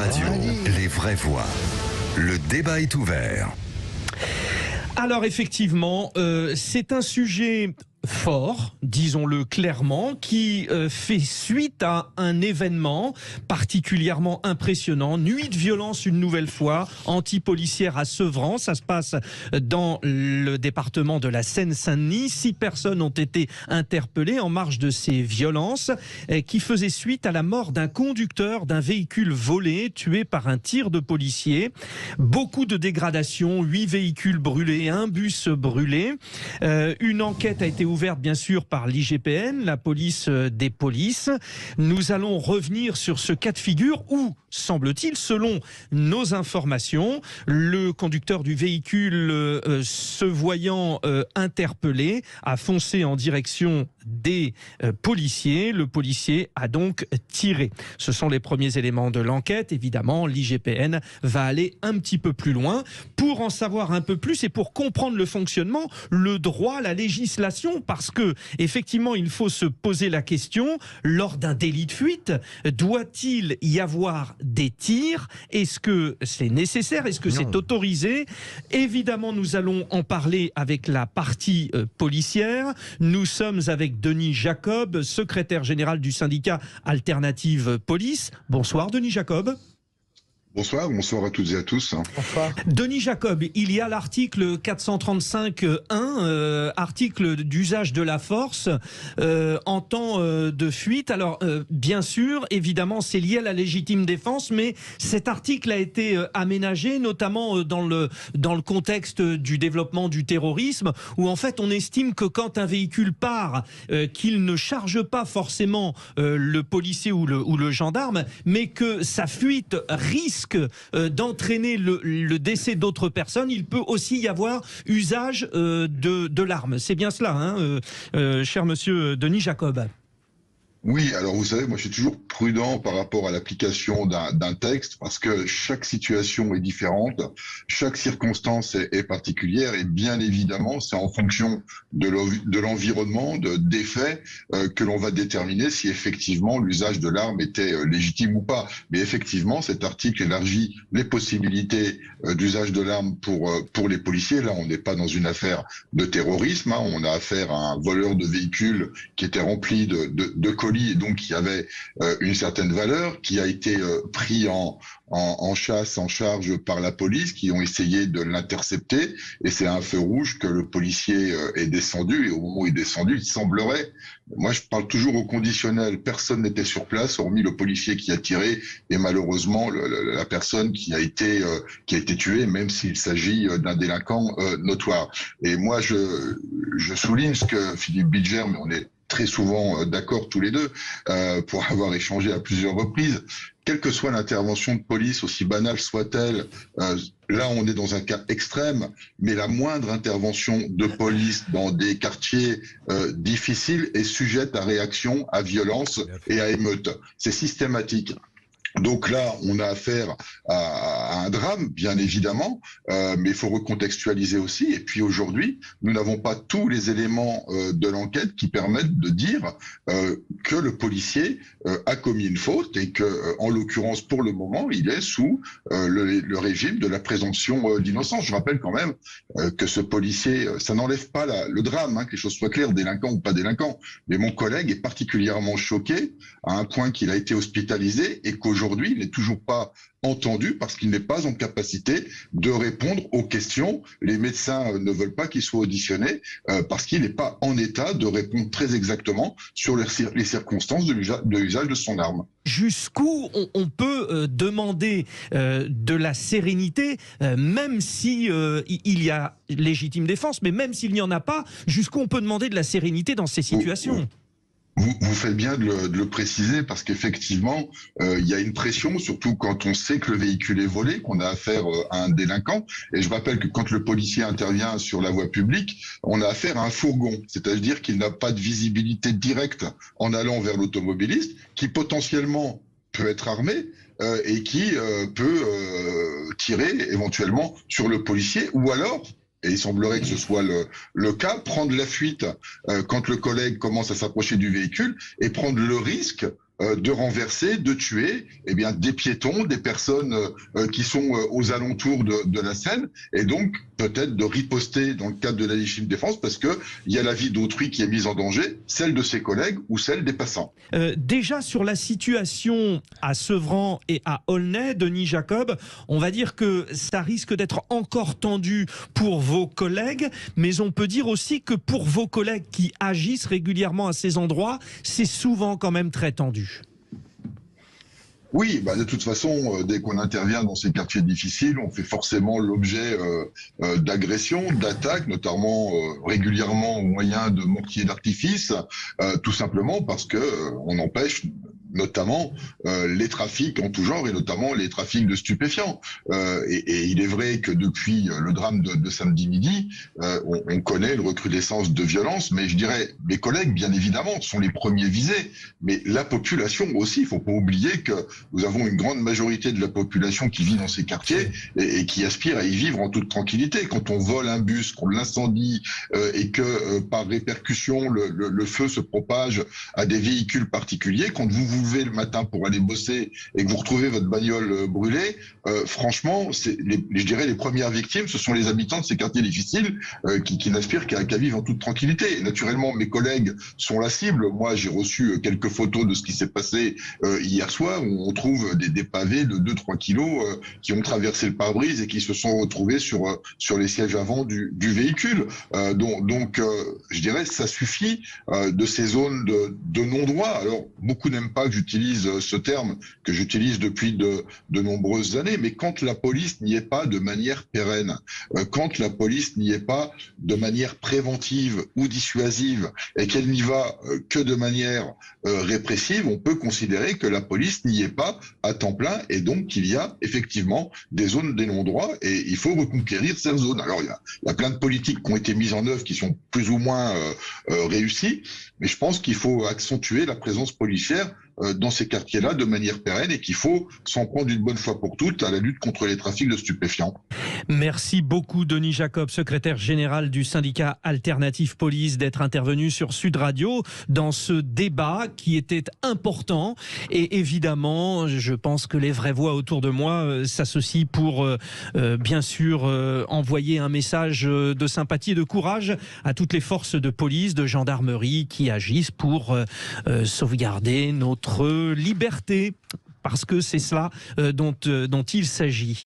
Radio, les vraies voix. Le débat est ouvert. Alors effectivement, c'est un sujet fort, disons-le clairement, qui fait suite à un événement particulièrement impressionnant. Nuit de violence une nouvelle fois, anti-policière à Sevran. Ça se passe dans le département de la Seine-Saint-Denis. 6 personnes ont été interpellées en marge de ces violences qui faisaient suite à la mort d'un conducteur d'un véhicule volé, tué par un tir de policier. Beaucoup de dégradations, 8 véhicules brûlés, un bus brûlé. Une enquête a été ouverte bien sûr par l'IGPN, la police des polices. Nous allons revenir sur ce cas de figure où, semble-t-il, selon nos informations, le conducteur du véhicule se voyant interpellé a foncé en direction des policiers. Le policier a donc tiré. Ce sont les premiers éléments de l'enquête. Évidemment, l'IGPN va aller un petit peu plus loin pour en savoir un peu plus et pour comprendre le fonctionnement, le droit, la législation, parce que effectivement, il faut se poser la question, lors d'un délit de fuite, doit-il y avoir des tirs? Est-ce que c'est nécessaire? Est-ce que c'est autorisé? Évidemment, nous allons en parler avec la partie policière. Nous sommes avec Denis Jacob, secrétaire général du syndicat Alternative Police. Bonsoir Denis Jacob. Bonsoir à toutes et à tous. Bonsoir. Denis Jacob, il y a l'article 435.1, article d'usage de la force en temps de fuite. Alors, bien sûr, évidemment, c'est lié à la légitime défense, mais cet article a été aménagé, notamment dans le contexte du développement du terrorisme, où en fait, on estime que quand un véhicule part, qu'il ne charge pas forcément le policier ou le gendarme, mais que sa fuite risque d'entraîner le décès d'autres personnes, il peut aussi y avoir usage de l'arme. C'est bien cela, hein, cher monsieur Denis Jacob. Oui, alors vous savez, moi je suis toujours prudent par rapport à l'application d'un texte parce que chaque situation est différente, chaque circonstance est particulière et bien évidemment c'est en fonction de l'environnement, des faits que l'on va déterminer si effectivement l'usage de l'arme était légitime ou pas. Mais effectivement cet article élargit les possibilités d'usage de l'arme pour les policiers. Là on n'est pas dans une affaire de terrorisme, hein. On a affaire à un voleur de véhicule qui était rempli de colis et donc qui avait une certaine valeur, qui a été pris en chasse, en charge par la police, qui ont essayé de l'intercepter, et c'est à un feu rouge que le policier est descendu, et au moment où il est descendu, il semblerait, moi je parle toujours au conditionnel, personne n'était sur place, hormis le policier qui a tiré, et malheureusement la personne qui a été tuée, même s'il s'agit d'un délinquant notoire. Et moi je souligne ce que Philippe Bilger, mais on est très souvent d'accord tous les deux, pour avoir échangé à plusieurs reprises. Quelle que soit l'intervention de police, aussi banale soit-elle, là on est dans un cas extrême, mais la moindre intervention de police dans des quartiers difficiles est sujette à réaction, à violence et à émeute. C'est systématique. Donc là, on a affaire à un drame, bien évidemment, mais il faut recontextualiser aussi. Et puis aujourd'hui, nous n'avons pas tous les éléments de l'enquête qui permettent de dire que le policier a commis une faute et que, en l'occurrence, pour le moment, il est sous le régime de la présomption d'innocence. Je rappelle quand même que ce policier, ça n'enlève pas le drame, hein, que les choses soient claires, délinquant ou pas délinquant. Mais mon collègue est particulièrement choqué à un point qu'il a été hospitalisé et qu'aujourd'hui, il n'est toujours pas entendu parce qu'il n'est pas en capacité de répondre aux questions. Les médecins ne veulent pas qu'il soit auditionné parce qu'il n'est pas en état de répondre très exactement sur les circonstances de l'usage de son arme. Jusqu'où on peut demander de la sérénité, même si il y a légitime défense, mais même s'il n'y en a pas, jusqu'où on peut demander de la sérénité dans ces situations? Vous faites bien de le préciser parce qu'effectivement, il y a une pression, surtout quand on sait que le véhicule est volé, qu'on a affaire à un délinquant. Et je rappelle que quand le policier intervient sur la voie publique, on a affaire à un fourgon, c'est-à-dire qu'il n'a pas de visibilité directe en allant vers l'automobiliste, qui potentiellement peut être armé et qui peut tirer éventuellement sur le policier, ou alors, et il semblerait que ce soit le cas, prendre la fuite quand le collègue commence à s'approcher du véhicule et prendre le risque de renverser, de tuer des piétons, des personnes qui sont aux alentours de la scène, et donc peut-être de riposter dans le cadre de la légitime défense parce qu'il y a la vie d'autrui qui est mise en danger, celle de ses collègues ou celle des passants. Déjà sur la situation à Sevran et à Aulnay, Denis Jacob, on va dire que ça risque d'être encore tendu pour vos collègues, mais on peut dire aussi que pour vos collègues qui agissent régulièrement à ces endroits, c'est souvent quand même très tendu. Oui, de toute façon, dès qu'on intervient dans ces quartiers difficiles, on fait forcément l'objet d'agressions, d'attaques, notamment régulièrement au moyen de mortiers d'artifice, tout simplement parce que on empêche notamment les trafics en tout genre et notamment les trafics de stupéfiants. Et il est vrai que depuis le drame de samedi midi, on connaît une recrudescence de violence, mais je dirais les collègues, bien évidemment, sont les premiers visés, mais la population aussi. Il ne faut pas oublier que nous avons une grande majorité de la population qui vit dans ces quartiers et qui aspire à y vivre en toute tranquillité. Quand on vole un bus, qu'on l'incendie et que par répercussion, le feu se propage à des véhicules particuliers, quand vous levez le matin pour aller bosser et que vous retrouvez votre bagnole brûlée, franchement, je dirais les premières victimes, ce sont les habitants de ces quartiers difficiles qui n'aspirent qu'à vivre en toute tranquillité. Et naturellement, mes collègues sont la cible. Moi, j'ai reçu quelques photos de ce qui s'est passé hier soir, où on trouve des pavés de 2-3 kilos qui ont traversé le pare-brise et qui se sont retrouvés sur les sièges avant du véhicule. Donc, je dirais, ça suffit de ces zones de non-droit. Alors, beaucoup n'aiment pas que j'utilise ce terme que j'utilise depuis de nombreuses années, mais quand la police n'y est pas de manière pérenne, quand la police n'y est pas de manière préventive ou dissuasive et qu'elle n'y va que de manière répressive, on peut considérer que la police n'y est pas à temps plein et donc qu'il y a effectivement des zones des non-droits et il faut reconquérir ces zones. Alors il y a plein de politiques qui ont été mises en œuvre qui sont plus ou moins réussies, mais je pense qu'il faut accentuer la présence policière dans ces quartiers-là de manière pérenne et qu'il faut s'en prendre une bonne fois pour toutes à la lutte contre les trafics de stupéfiants. Merci beaucoup Denis Jacob, secrétaire général du syndicat Alternative Police, d'être intervenu sur Sud Radio dans ce débat qui était important. Et évidemment, je pense que les vraies voix autour de moi s'associent pour bien sûr envoyer un message de sympathie et de courage à toutes les forces de police, de gendarmerie qui agissent pour sauvegarder notre liberté, parce que c'est cela dont il s'agit.